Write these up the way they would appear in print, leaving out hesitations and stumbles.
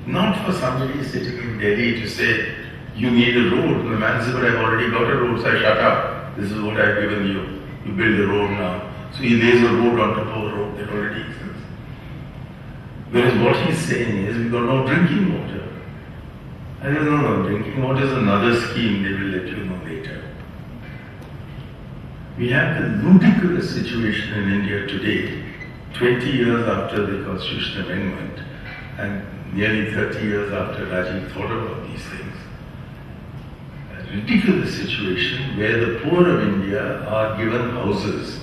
Not for somebody sitting in Delhi to say, you need a road. The man says, but I've already got a road, so I shut up. This is what I've given you. You build a road now. So he lays a road on top of a road that already exists. Whereas what he's saying is, we've got no drinking water. I don't know, drinking water is another scheme, they will let you know later. We have the ludicrous situation in India today, 20 years after the Constitutional Amendment, and nearly 30 years after Rajiv thought about these things. A ridiculous situation where the poor of India are given houses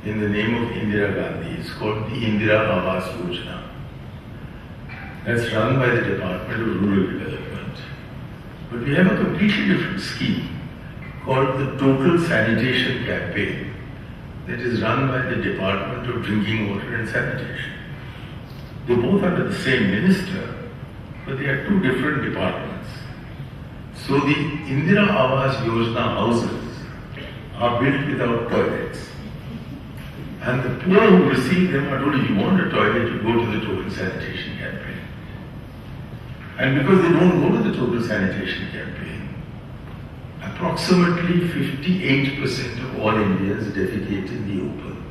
in the name of Indira Gandhi. It's called the Indira Awas Yojana. That's run by the Department of Rural Development. But we have a completely different scheme called the Total Sanitation Campaign that is run by the Department of Drinking Water and Sanitation. They're both under the same minister, but they are two different departments. So the Indira Awas Yojana houses are built without toilets. And the poor who receive them are told, if you want a toilet, you go to the Total Sanitation Campaign. And because they don't go to the Total Sanitation Campaign, approximately 58% of all Indians defecate in the open.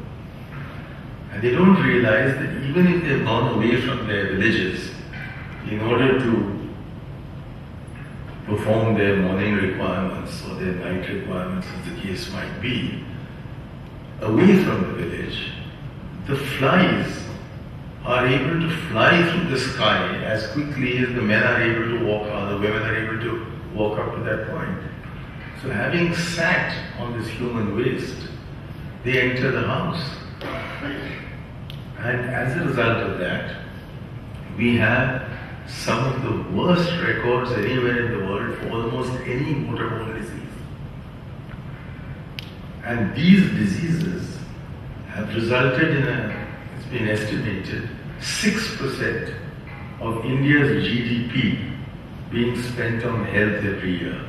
And they don't realize that even if they've gone away from their villages in order to perform their morning requirements or their night requirements, as the case might be, away from the village, the flies are able to fly through the sky as quickly as the men are able to walk, or the women are able to walk up to that point. So having sat on this human waste, they enter the house. And as a result of that, we have some of the worst records anywhere in the world for almost any waterborne disease. And these diseases have resulted in it's been estimated, 6% of India's GDP being spent on health every year.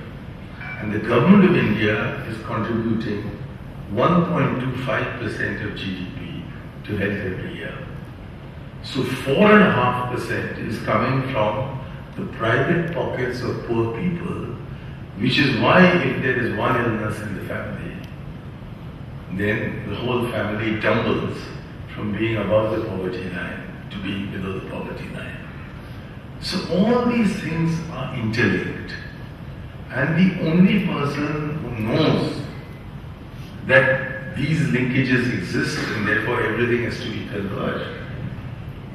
And the government of India is contributing 1.25% of GDP to health every year. So 4.5% is coming from the private pockets of poor people, which is why if there is one illness in the family, then the whole family tumbles from being above the poverty line to being below the poverty line. So all these things are interlinked. And the only person who knows that these linkages exist and therefore everything has to be converged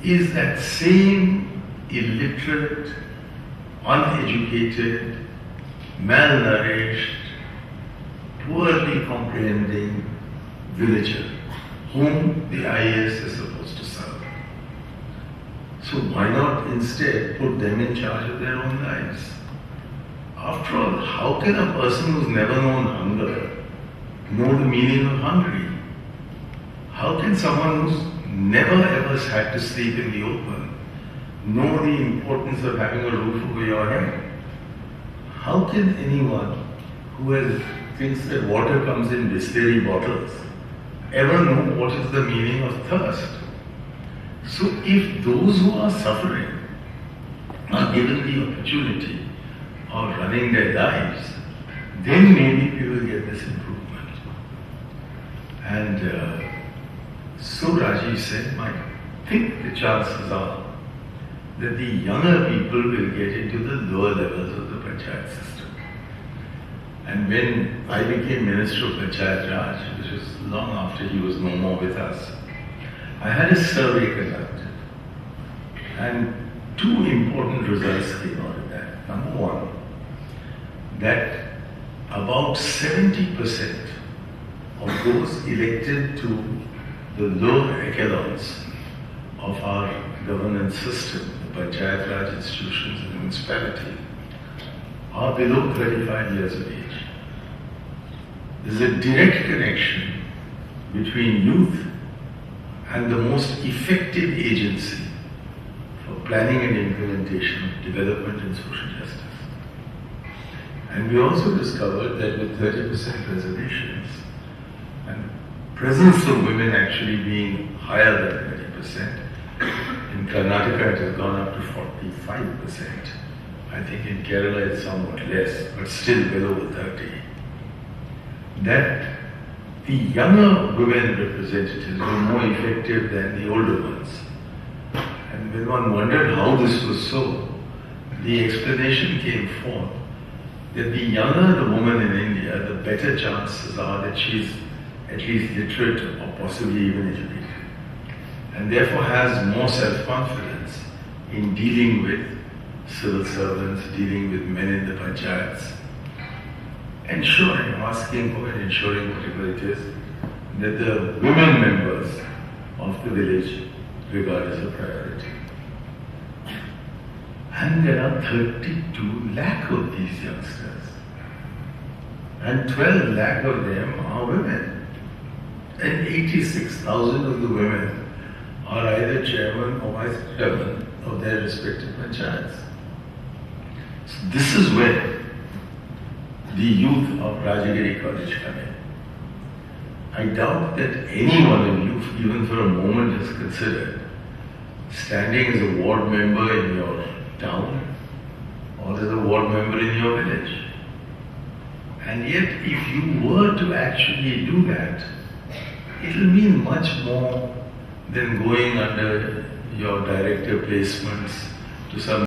is that same illiterate, uneducated, malnourished, poorly comprehending villager whom the IAS is supposed to serve. So why not instead put them in charge of their own lives? After all, how can a person who's never known hunger know the meaning of hungry? How can someone who's never ever had to sleep in the open know the importance of having a roof over your head? How can anyone who thinks that water comes in distillery bottles ever know what is the meaning of thirst? So if those who are suffering are given the opportunity of running their lives, then maybe we will get this improvement. And so Rajiv said, I think the chances are that the younger people will get into the lower levels of the panchayat system. And when I became Minister of Panchayat Raj, which was long after he was no more with us, I had a survey conducted. And two important results came out of that. Number one, that about 70% of those elected to the lower echelons of our governance system, the Panchayat Raj institutions and the municipality, are below 35 years of age. There's a direct connection between youth and the most effective agency for planning and implementation of development and social justice. And we also discovered that with 30% reservations and presence of women actually being higher than 30%, In Karnataka it has gone up to 45%. I think in Kerala it's somewhat less, but still well over 30. That the younger women representatives were more effective than the older ones. And when one wondered how this was so, the explanation came forth that the younger the woman in India, the better chances are that she's at least literate or possibly even educated, and therefore has more self-confidence in dealing with civil servants, dealing with men in the panchayats, ensuring, asking for and ensuring whatever it is, that the women members of the village regard as a priority. And there are 32 lakh of these youngsters, and 12 lakh of them are women, and 86,000 of the women are either chairman or vice chairman of their respective panchayats. So this is where the youth of Rajagiri College come in. I doubt that any one of you, even for a moment, has considered standing as a ward member in your town or as a ward member in your village. And yet, if you were to actually do that, it will mean much more than going under your director placements to some